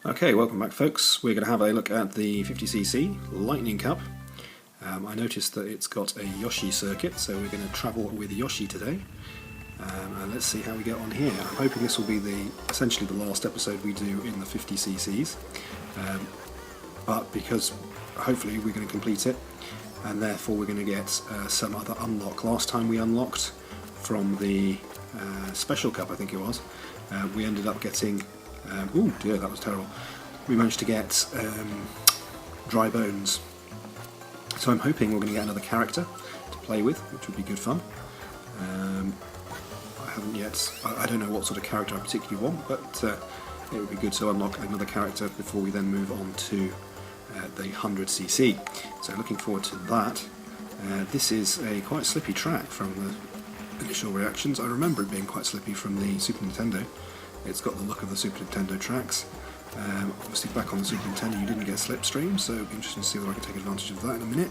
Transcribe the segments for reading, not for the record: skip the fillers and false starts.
Okay, welcome back folks. We're going to have a look at the 50cc Lightning Cup. I noticed that it's got a Yoshi circuit, so we're going to travel with Yoshi today. And let's see how we get on here. I'm hoping this will be essentially the last episode we do in the 50cc's. But because hopefully we're going to complete it, and therefore we're going to get some other unlock. Last time we unlocked from the Special Cup, I think it was, we ended up getting... oh dear, that was terrible. We managed to get dry bones. So I'm hoping we're going to get another character to play with, which would be good fun. I haven't yet... I don't know what sort of character I particularly want, but it would be good to unlock another character before we then move on to the 100cc. So looking forward to that. This is a quite slippy track from the initial reactions. I remember it being quite slippy from the Super Nintendo. It's got the look of the Super Nintendo tracks. Obviously back on the Super Nintendo you didn't get slipstream, so it'll be interesting to see whether I can take advantage of that in a minute.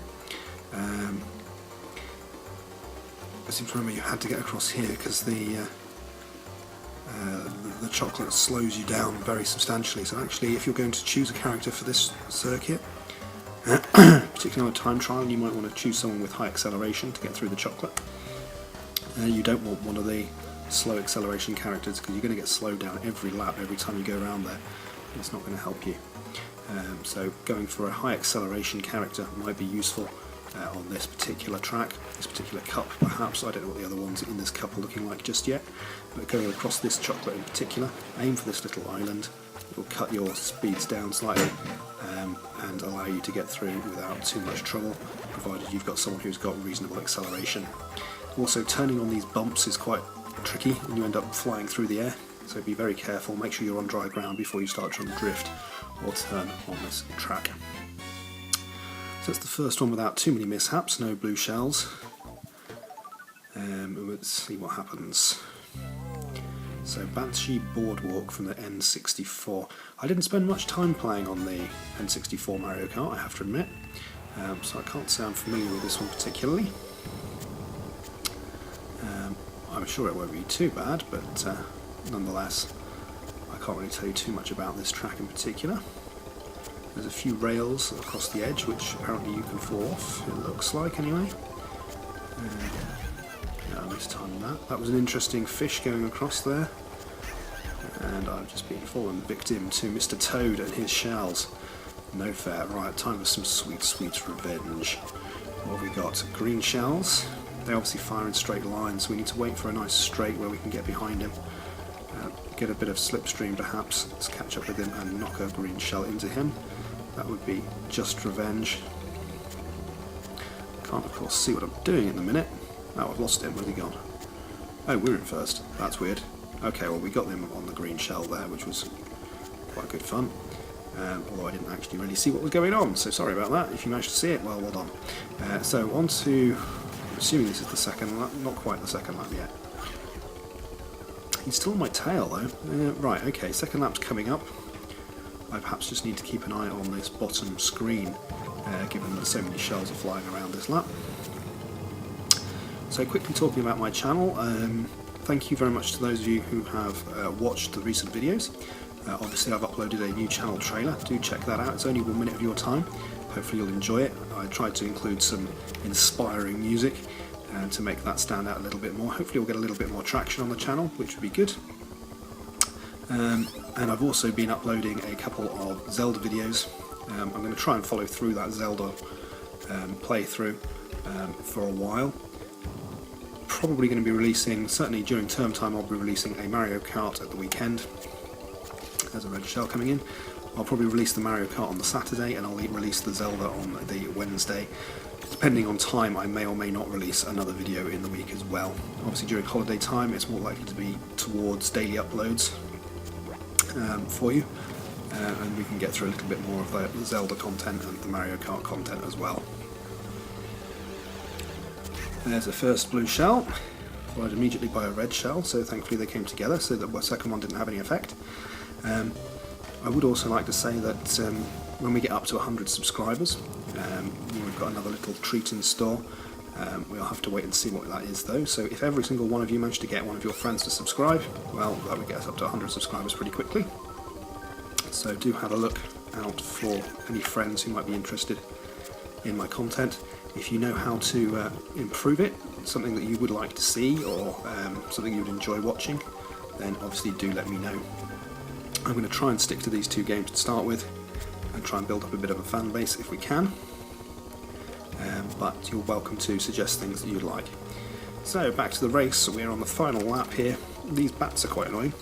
I seem to remember you had to get across here because the chocolate slows you down very substantially. So actually, if you're going to choose a character for this circuit, particularly on a time trial, you might want to choose someone with high acceleration to get through the chocolate. You don't want one of the slow acceleration characters because you're going to get slowed down every lap, every time you go around there. It's not going to help you. So going for a high acceleration character might be useful on this particular track, this particular cup perhaps. I don't know what the other ones in this cup are looking like just yet, but going across this chocolate in particular, aim for this little island. It will cut your speeds down slightly and allow you to get through without too much trouble, provided you've got someone who's got reasonable acceleration. Also, turning on these bumps is quite tricky and you end up flying through the air, so be very careful. Make sure you're on dry ground before you start trying to drift or turn on this track. So that's the first one without too many mishaps, no blue shells. Let's see what happens. So Banshee boardwalk from the N64. I didn't spend much time playing on the N64 Mario Kart, I have to admit, so I can't say I'm familiar with this one particularly. I'm sure it won't be too bad, but nonetheless, I can't really tell you too much about this track in particular. There's a few rails across the edge, which apparently you can fall off, it looks like anyway. Yeah, I mistimed that. That was an interesting fish going across there. And I've just been fallen victim to Mr. Toad and his shells. No fair. Right, time for some sweet, sweet revenge. What have we got? Green shells. They obviously fire in straight lines, so we need to wait for a nice straight where we can get behind him. Get a bit of slipstream perhaps, let's catch up with him and knock a green shell into him. That would be just revenge. Can't of course see what I'm doing at the minute. Oh, I've lost him, where's he gone? Oh, we're in first, that's weird. Okay, well we got them on the green shell there, which was quite good fun. Although I didn't actually really see what was going on, so sorry about that. If you managed to see it, well done. So on to... I'm assuming this is the second lap, not quite the second lap yet. He's still on my tail though. Right, okay, second lap's coming up. I perhaps just need to keep an eye on this bottom screen, given that so many shells are flying around this lap. So quickly talking about my channel, thank you very much to those of you who have watched the recent videos. Obviously I've uploaded a new channel trailer, do check that out, it's only 1 minute of your time. Hopefully you'll enjoy it. I tried to include some inspiring music to make that stand out a little bit more. Hopefully we'll get a little bit more traction on the channel, which would be good. And I've also been uploading a couple of Zelda videos. I'm going to try and follow through that Zelda playthrough for a while. Probably going to be releasing, certainly during term time, I'll be releasing a Mario Kart at the weekend. There's a red shell coming in. I'll probably release the Mario Kart on the Saturday and I'll release the Zelda on the Wednesday. Depending on time, I may or may not release another video in the week as well. Obviously during holiday time it's more likely to be towards daily uploads for you, and we can get through a little bit more of the Zelda content and the Mario Kart content as well. There's the first blue shell, followed immediately by a red shell, so thankfully they came together so that the second one didn't have any effect. I would also like to say that when we get up to 100 subscribers, we've got another little treat in store. We'll have to wait and see what that is though, so if every single one of you managed to get one of your friends to subscribe, well, that would get us up to 100 subscribers pretty quickly. So do have a look out for any friends who might be interested in my content. If you know how to improve it, something that you would like to see, or something you would enjoy watching, then obviously do let me know. I'm going to try and stick to these 2 games to start with and try and build up a bit of a fan base if we can, but you're welcome to suggest things that you'd like. So back to the race, we're on the final lap here. These bats are quite annoying.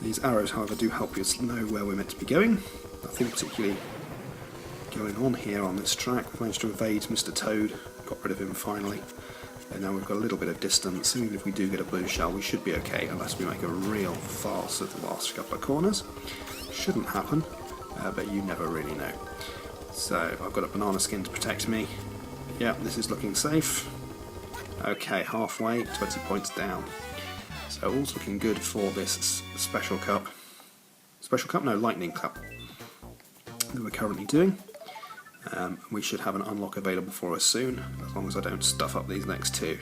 These arrows, however, do help us know where we're meant to be going. Nothing particularly going on here on this track. We've managed to evade Mr. Toad, got rid of him finally, and now we've got a little bit of distance. Even if we do get a blue shell, we should be okay, unless we make a real farce of the last couple of corners. Shouldn't happen, but you never really know. So I've got a banana skin to protect me. Yeah, this is looking safe. Okay, halfway, 20 points down. So all's looking good for this special cup. Special cup? No, lightning cup that we're currently doing. We should have an unlock available for us soon, as long as I don't stuff up these next 2.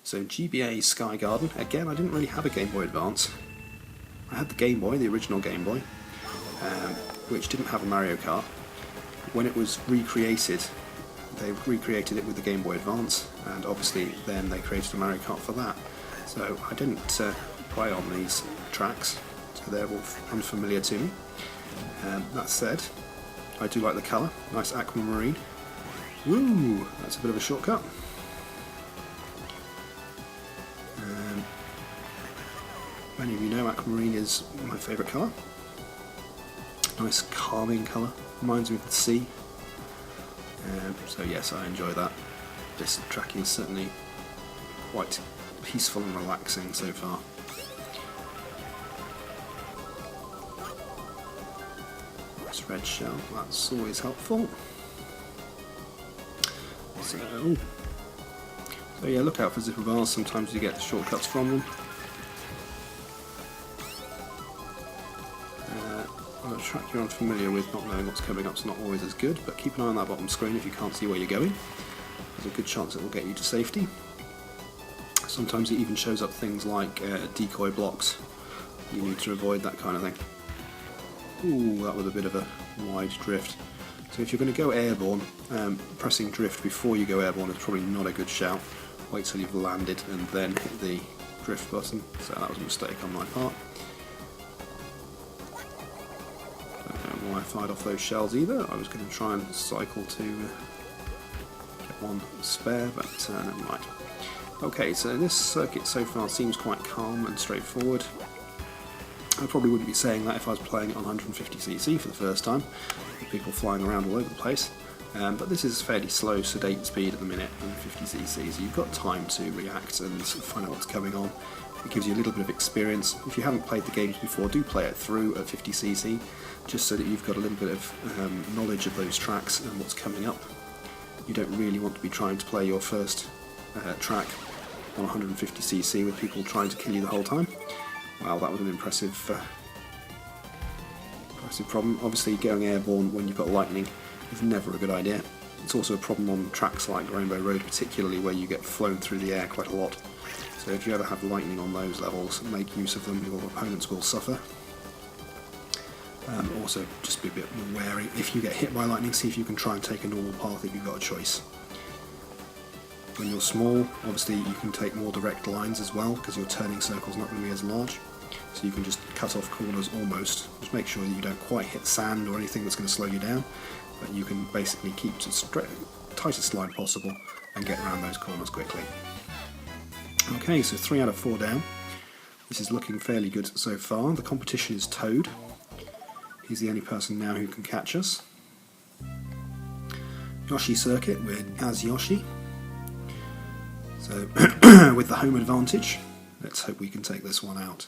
So GBA Sky Garden. Again, I didn't really have a Game Boy Advance. I had the Game Boy, the original Game Boy, which didn't have a Mario Kart. When it was recreated, they recreated it with the Game Boy Advance, and obviously then they created a Mario Kart for that. So I didn't play on these tracks, so they're all unfamiliar to me. That said, I do like the colour, nice aquamarine. Woo, that's a bit of a shortcut. Many of you know aquamarine is my favourite colour. Nice calming colour, reminds me of the sea. So yes, I enjoy that. This track is certainly quite peaceful and relaxing so far. Nice red shell, that's always helpful. So yeah, look out for zipper bars, sometimes you get shortcuts from them. On a track you're unfamiliar with, not knowing what's coming up is not always as good, but keep an eye on that bottom screen if you can't see where you're going. There's a good chance it will get you to safety. Sometimes it even shows up things like decoy blocks. You need to avoid that kind of thing. Ooh, that was a bit of a wide drift. So if you're going to go airborne, pressing drift before you go airborne is probably not a good shout. Wait till you've landed and then hit the drift button. So that was a mistake on my part. Don't know why I fired off those shells either. I was going to try and cycle to get one spare, but never mind. Okay, so this circuit so far seems quite calm and straightforward. I probably wouldn't be saying that if I was playing it on 150cc for the first time, with people flying around all over the place. But this is fairly slow, sedate speed at the minute on 50cc, so you've got time to react and find out what's going on. It gives you a little bit of experience. If you haven't played the games before, do play it through at 50cc, just so that you've got a little bit of knowledge of those tracks and what's coming up. You don't really want to be trying to play your first track on 150cc with people trying to kill you the whole time. Wow, that was an impressive problem. Obviously going airborne when you've got lightning is never a good idea. It's also a problem on tracks like Rainbow Road particularly, where you get flown through the air quite a lot. So if you ever have lightning on those levels, make use of them, your opponents will suffer. Also just be a bit more wary. If you get hit by lightning, see if you can try and take a normal path if you've got a choice. When you're small, obviously you can take more direct lines as well, because your turning circle's not going to be as large. So you can just cut off corners almost. Just make sure that you don't quite hit sand or anything that's going to slow you down, but you can basically keep to the tightest line possible and get around those corners quickly. Okay, so 3 out of 4 down. This is looking fairly good so far. The competition is Toad. He's the only person now who can catch us. Yoshi circuit as Yoshi. So with the home advantage, let's hope we can take this one out.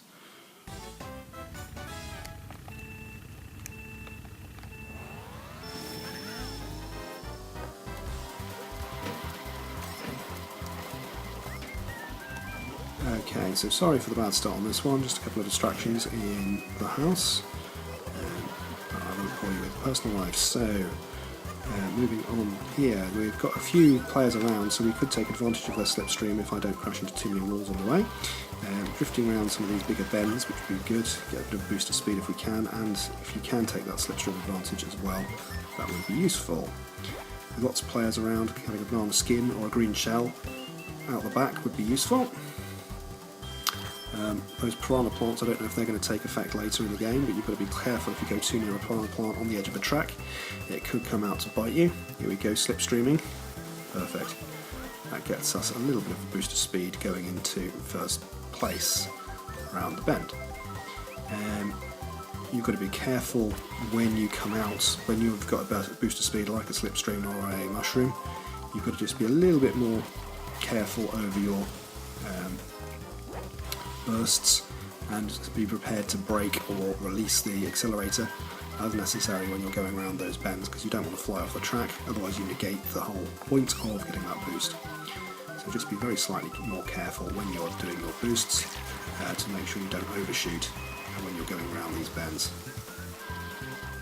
Okay, so sorry for the bad start on this one, just a couple of distractions in the house. I won't bore you with personal life. So, moving on here, we've got a few players around, so we could take advantage of their slipstream if I don't crash into too many walls on the way. Drifting around some of these bigger bends, which would be good, get a bit of boost of speed if we can, and if you can take that slipstream advantage as well, that would be useful. With lots of players around, having a banana skin or a green shell out the back would be useful. Those piranha plants, I don't know if they're going to take effect later in the game, but you've got to be careful if you go too near a piranha plant on the edge of a track. It could come out to bite you. Here we go, slipstreaming. Perfect. That gets us a little bit of a boost of speed going into first place around the bend. You've got to be careful when you come out, when you've got a boost of speed like a slipstream or a mushroom. You've got to just be a little bit more careful over your bursts and be prepared to brake or release the accelerator as necessary when you're going around those bends, because you don't want to fly off the track, otherwise you negate the whole point of getting that boost. So just be very slightly more careful when you're doing your boosts to make sure you don't overshoot when you're going around these bends.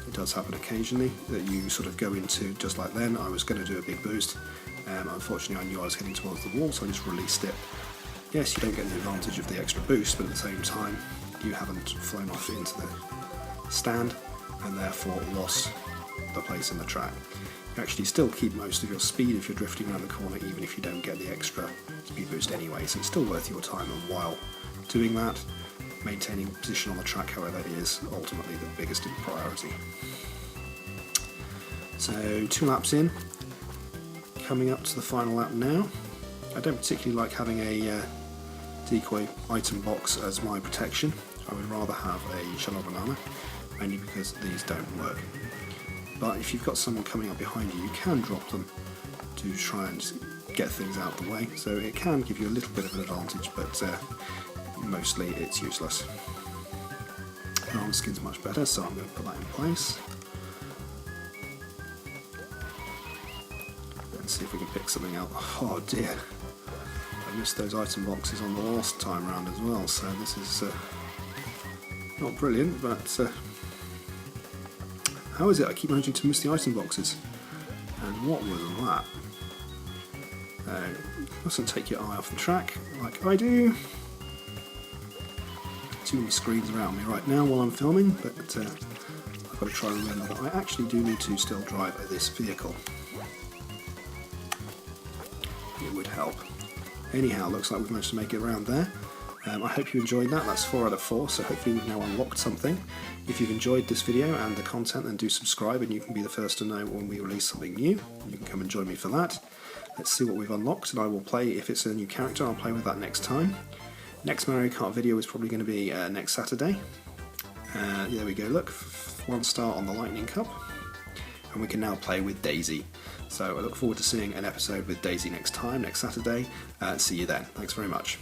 It does happen occasionally that you sort of go into, just like then, I was going to do a big boost. Unfortunately I knew I was heading towards the wall, so I just released it. Yes, you don't get the advantage of the extra boost, but at the same time you haven't flown off into the stand and therefore lost the place in the track. You actually still keep most of your speed if you're drifting around the corner, even if you don't get the extra speed boost anyway, so it's still worth your time, and while doing that, maintaining position on the track, however, is ultimately the biggest priority. So 2 laps in, coming up to the final lap now. I don't particularly like having a decoy item box as my protection. I would rather have a shell or banana, mainly because these don't work. But if you've got someone coming up behind you, you can drop them to try and get things out of the way, so it can give you a little bit of an advantage, but mostly it's useless. Banana skin's much better, so I'm going to put that in place. Let's see if we can pick something out. Oh dear, I missed those item boxes on the last time round as well, so this is not brilliant, but how is it I keep managing to miss the item boxes? And what was that? Mustn't take your eye off the track like I do. Too many screens around me right now while I'm filming, but I've got to try and remember that I actually do need to still drive this vehicle. It would help. Anyhow, looks like we've managed to make it around there. I hope you enjoyed that. That's 4 out of 4, so hopefully we've now unlocked something. If you've enjoyed this video and the content, then do subscribe and you can be the first to know when we release something new. You can come and join me for that. Let's see what we've unlocked, and I will play, if it's a new character, I'll play with that next time. Next Mario Kart video is probably going to be next Saturday. There we go, look, 1 star on the Lightning Cup. And we can now play with Daisy. So I look forward to seeing an episode with Daisy next time, next Saturday. See you then. Thanks very much.